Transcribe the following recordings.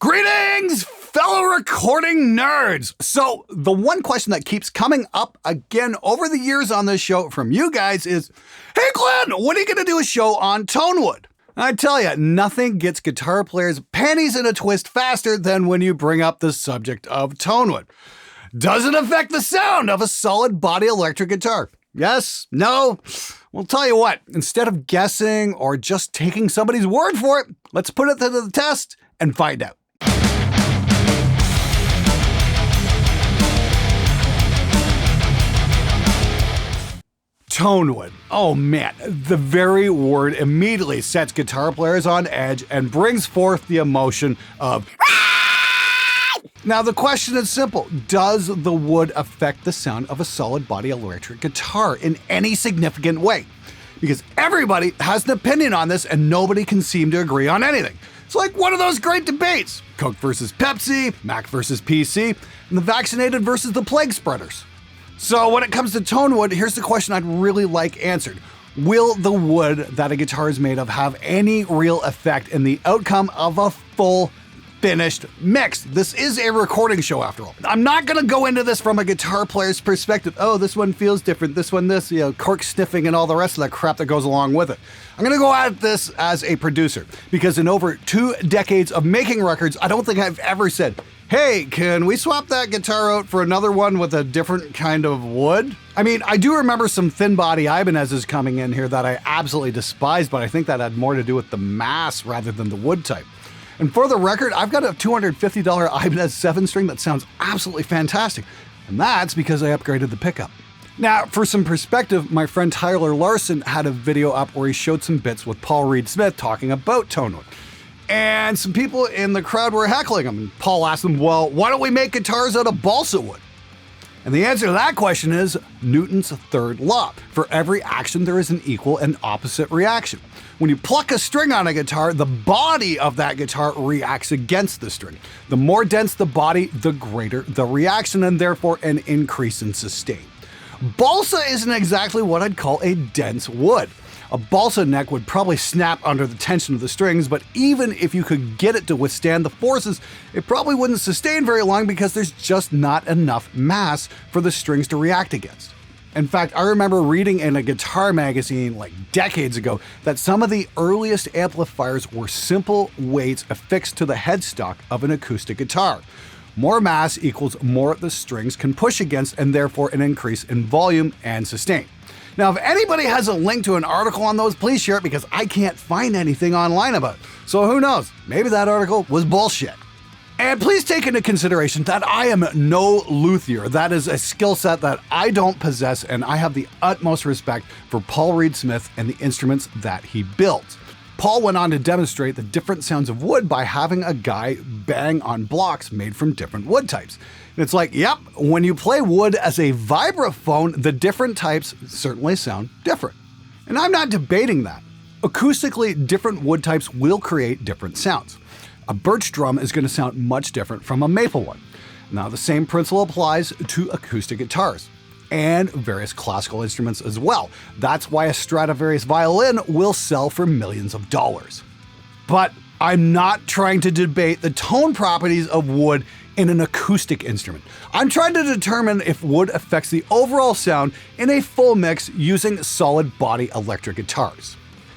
Greetings, fellow recording nerds! So, the one question that keeps coming up again over the years on this show from you guys is, hey Glenn, when are you going to do a show on Tonewood? I tell you, nothing gets guitar players' panties in a twist faster than when you bring up the subject of Tonewood. Does it affect the sound of a solid body electric guitar? Yes? No? Well, tell you what, instead of guessing or just taking somebody's word for it, let's put it to the test and find out. Tonewood. Oh man, the very word immediately sets guitar players on edge and brings forth the emotion of Now the question is simple. Does the wood affect the sound of a solid body electric guitar in any significant way? Because everybody has an opinion on this and nobody can seem to agree on anything. It's like one of those great debates. Coke versus Pepsi, Mac versus PC, and the vaccinated versus the plague spreaders. So when it comes to Tonewood, here's the question I'd really like answered. Will the wood that a guitar is made of have any real effect in the outcome of a full finished mix? This is a recording show after all. I'm not gonna go into this from a guitar player's perspective. Oh, this one feels different, this one this, cork sniffing and all the rest of that crap that goes along with it. I'm gonna go at this as a producer because in over 2 decades of making records, I don't think I've ever said, hey, can we swap that guitar out for another one with a different kind of wood? I mean, I do remember some thin body Ibanez's coming in here that I absolutely despised, but I think that had more to do with the mass rather than the wood type. And for the record, I've got a $250 Ibanez 7-string that sounds absolutely fantastic. And that's because I upgraded the pickup. Now, for some perspective, my friend Tyler Larson had a video up where he showed some bits with Paul Reed Smith talking about Tonewood. And some people in the crowd were heckling him. And Paul asked them, well, why don't we make guitars out of balsa wood? And the answer to that question is Newton's third law. For every action, there is an equal and opposite reaction. When you pluck a string on a guitar, the body of that guitar reacts against the string. The more dense the body, the greater the reaction, and therefore an increase in sustain. Balsa isn't exactly what I'd call a dense wood. A balsa neck would probably snap under the tension of the strings, but even if you could get it to withstand the forces, it probably wouldn't sustain very long because there's just not enough mass for the strings to react against. In fact, I remember reading in a guitar magazine like decades ago that some of the earliest amplifiers were simple weights affixed to the headstock of an acoustic guitar. More mass equals more the strings can push against and therefore an increase in volume and sustain. Now, if anybody has a link to an article on those, please share it because I can't find anything online about it. So who knows? Maybe that article was bullshit. And please take into consideration that I am no luthier. That is a skill set that I don't possess, and I have the utmost respect for Paul Reed Smith and the instruments that he built. Paul went on to demonstrate the different sounds of wood by having a guy bang on blocks made from different wood types. And it's like, yep, when you play wood as a vibraphone, the different types certainly sound different. And I'm not debating that. Acoustically, different wood types will create different sounds. A birch drum is going to sound much different from a maple one. Now, the same principle applies to acoustic guitars and various classical instruments as well. That's why a Stradivarius violin will sell for millions of dollars. But I'm not trying to debate the tone properties of wood in an acoustic instrument. I'm trying to determine if wood affects the overall sound in a full mix using solid body electric guitars.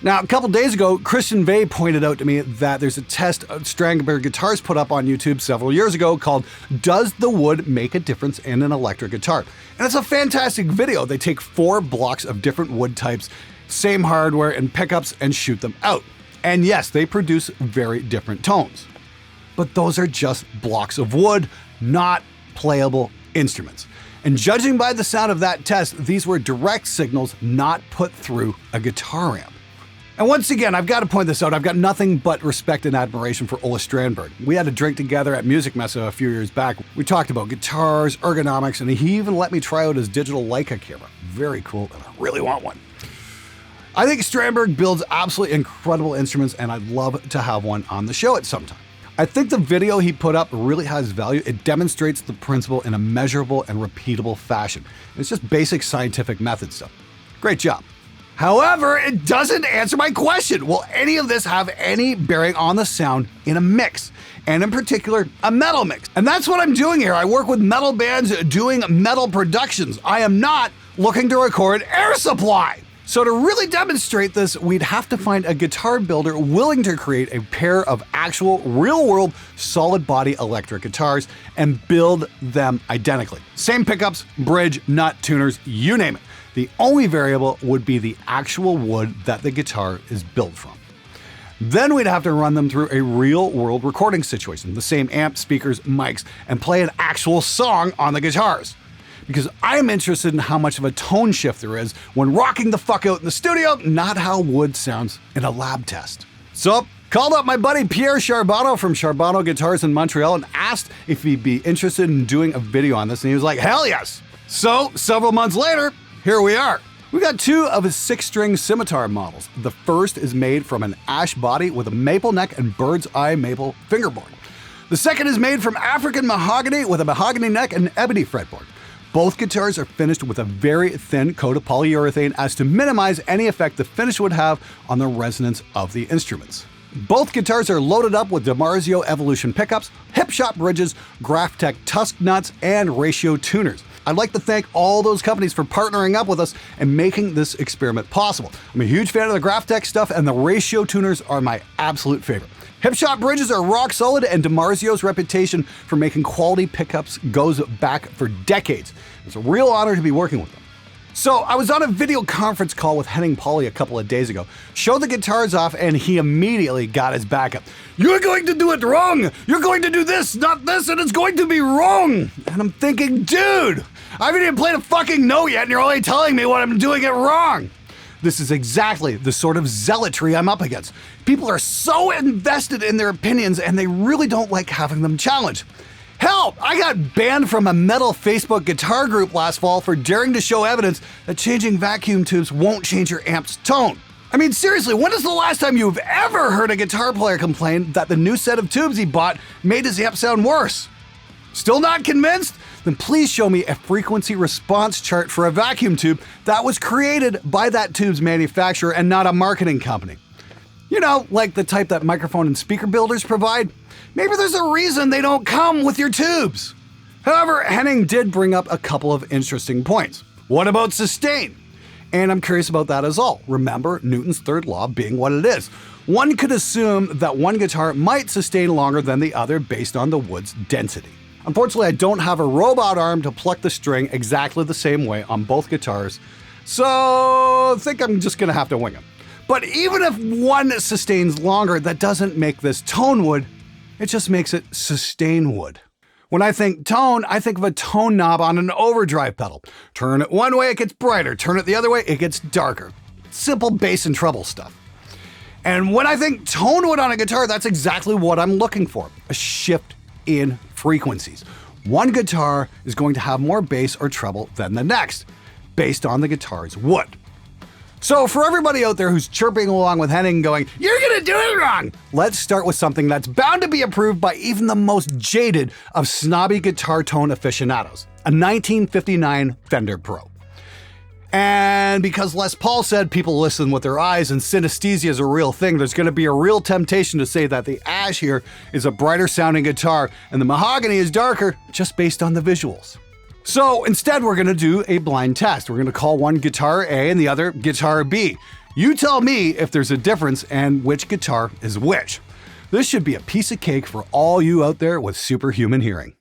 Now, a couple days ago, Christian Vey pointed out to me that there's a test Strandberg Guitars put up on YouTube several years ago called Does the Wood Make a Difference in an Electric Guitar? And it's a fantastic video. They take 4 blocks of different wood types, same hardware and pickups, and shoot them out. And yes, they produce very different tones. But those are just blocks of wood, not playable instruments. And judging by the sound of that test, these were direct signals not put through a guitar amp. And once again, I've got to point this out, I've got nothing but respect and admiration for Ola Strandberg. We had a drink together at Music Messa a few years back. We talked about guitars, ergonomics, and he even let me try out his digital Leica camera. Very cool, and I really want one. I think Strandberg builds absolutely incredible instruments, and I'd love to have one on the show at some time. I think the video he put up really has value. It demonstrates the principle in a measurable and repeatable fashion. It's just basic scientific method stuff. Great job. However, it doesn't answer my question. Will any of this have any bearing on the sound in a mix? And in particular, a metal mix. And that's what I'm doing here. I work with metal bands doing metal productions. I am not looking to record Air Supply. So to really demonstrate this, we'd have to find a guitar builder willing to create a pair of actual real-world solid body electric guitars and build them identically. Same pickups, bridge, nut, tuners, you name it. The only variable would be the actual wood that the guitar is built from. Then we'd have to run them through a real-world recording situation, the same amp, speakers, mics, and play an actual song on the guitars. Because I'm interested in how much of a tone shift there is when rocking the fuck out in the studio, not how wood sounds in a lab test. So, called up my buddy Pierre Charbonneau from Charbonneau Guitars in Montreal and asked if he'd be interested in doing a video on this, and he was like, hell yes! So, several months later, here we are. We got two of his 6-string scimitar models. The first is made from an ash body with a maple neck and bird's eye maple fingerboard. The second is made from African mahogany with a mahogany neck and ebony fretboard. Both guitars are finished with a very thin coat of polyurethane as to minimize any effect the finish would have on the resonance of the instruments. Both guitars are loaded up with DiMarzio Evolution pickups, hip shot bridges, Graphtec Tusk nuts, and ratio tuners. I'd like to thank all those companies for partnering up with us and making this experiment possible. I'm a huge fan of the Graphtec stuff, and the ratio tuners are my absolute favorite. Hipshot bridges are rock solid, and DiMarzio's reputation for making quality pickups goes back for decades. It's a real honor to be working with them. So I was on a video conference call with Henning Pauly a couple of days ago, showed the guitars off, and he immediately got his back up. You're going to do it wrong! You're going to do this, not this, and it's going to be wrong! And I'm thinking, dude, I haven't even played a fucking note yet, and you're already telling me what I'm doing it wrong! This is exactly the sort of zealotry I'm up against. People are so invested in their opinions, and they really don't like having them challenged. Hell, I got banned from a metal Facebook guitar group last fall for daring to show evidence that changing vacuum tubes won't change your amp's tone. I mean, seriously, when is the last time you've ever heard a guitar player complain that the new set of tubes he bought made his amp sound worse? Still not convinced? Then please show me a frequency response chart for a vacuum tube that was created by that tube's manufacturer and not a marketing company. You know, like the type that microphone and speaker builders provide. Maybe there's a reason they don't come with your tubes. However, Henning did bring up a couple of interesting points. What about sustain? And I'm curious about that as well. Remember Newton's third law being what it is. One could assume that one guitar might sustain longer than the other based on the wood's density. Unfortunately, I don't have a robot arm to pluck the string exactly the same way on both guitars, so I think I'm just gonna have to wing them. But even if one sustains longer, that doesn't make this Tonewood, it just makes it sustain wood. When I think tone, I think of a tone knob on an overdrive pedal. Turn it one way, it gets brighter. Turn it the other way, it gets darker. Simple bass and treble stuff. And when I think Tonewood on a guitar, that's exactly what I'm looking for. A shift in frequencies. One guitar is going to have more bass or treble than the next, based on the guitar's wood. So for everybody out there who's chirping along with Henning going, you're gonna do it wrong, let's start with something that's bound to be approved by even the most jaded of snobby guitar tone aficionados, a 1959 Fender Pro. And because Les Paul said people listen with their eyes and synesthesia is a real thing, there's going to be a real temptation to say that the ash here is a brighter sounding guitar and the mahogany is darker just based on the visuals. So instead, we're going to do a blind test. We're going to call one Guitar A and the other Guitar B. You tell me if there's a difference and which guitar is which. This should be a piece of cake for all you out there with superhuman hearing.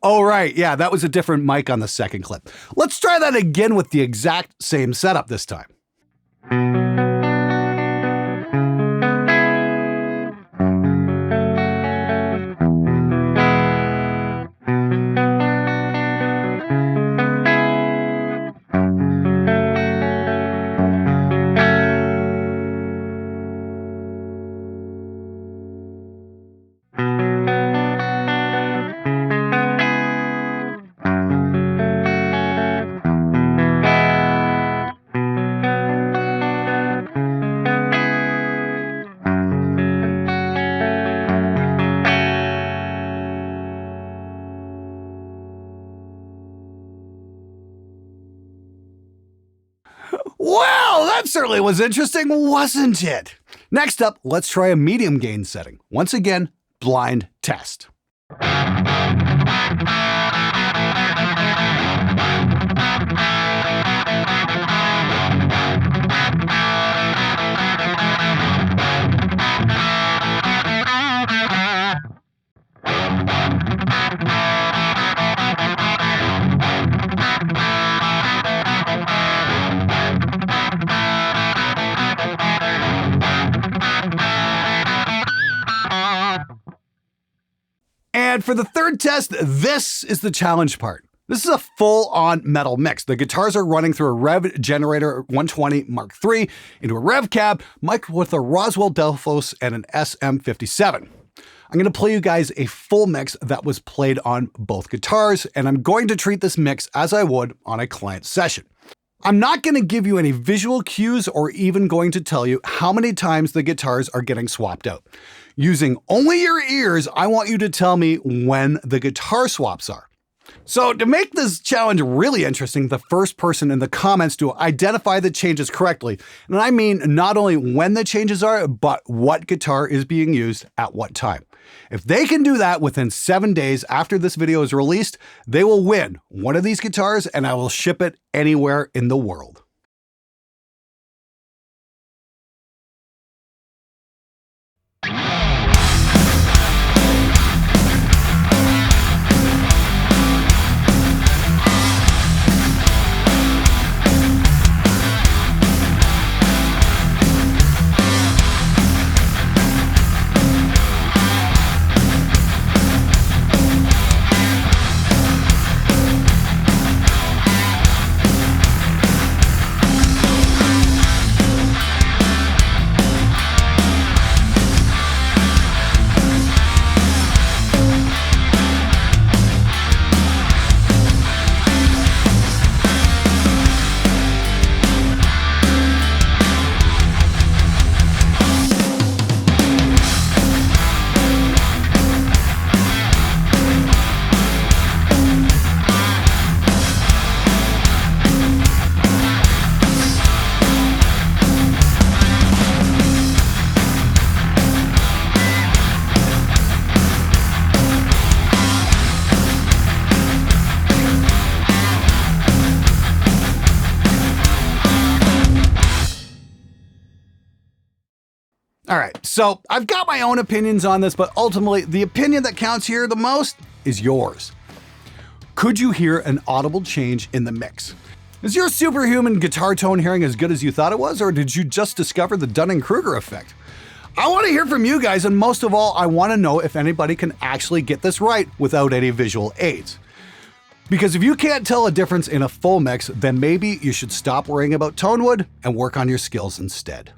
Oh, right. Yeah, that was a different mic on the second clip. Let's try that again with the exact same setup this time. Well, that certainly was interesting, wasn't it? Next up, let's try a medium gain setting. Once again, blind test. And for the third test, this is the challenge part. This is a full-on metal mix. The guitars are running through a Revv Generator 120 Mark III into a Revv cab, mic'd with a Roswell Delphos and an SM57. I'm gonna play you guys a full mix that was played on both guitars, and I'm going to treat this mix as I would on a client session. I'm not going to give you any visual cues or even going to tell you how many times the guitars are getting swapped out. Using only your ears, I want you to tell me when the guitar swaps are. So to make this challenge really interesting, the first person in the comments to identify the changes correctly, and I mean not only when the changes are, but what guitar is being used at what time. If they can do that within 7 days after this video is released, they will win one of these guitars and I will ship it anywhere in the world. All right, so I've got my own opinions on this, but ultimately the opinion that counts here the most is yours. Could you hear an audible change in the mix? Is your superhuman guitar tone hearing as good as you thought it was, or did you just discover the Dunning-Kruger effect? I want to hear from you guys, and most of all, I want to know if anybody can actually get this right without any visual aids. Because if you can't tell a difference in a full mix, then maybe you should stop worrying about Tonewood and work on your skills instead.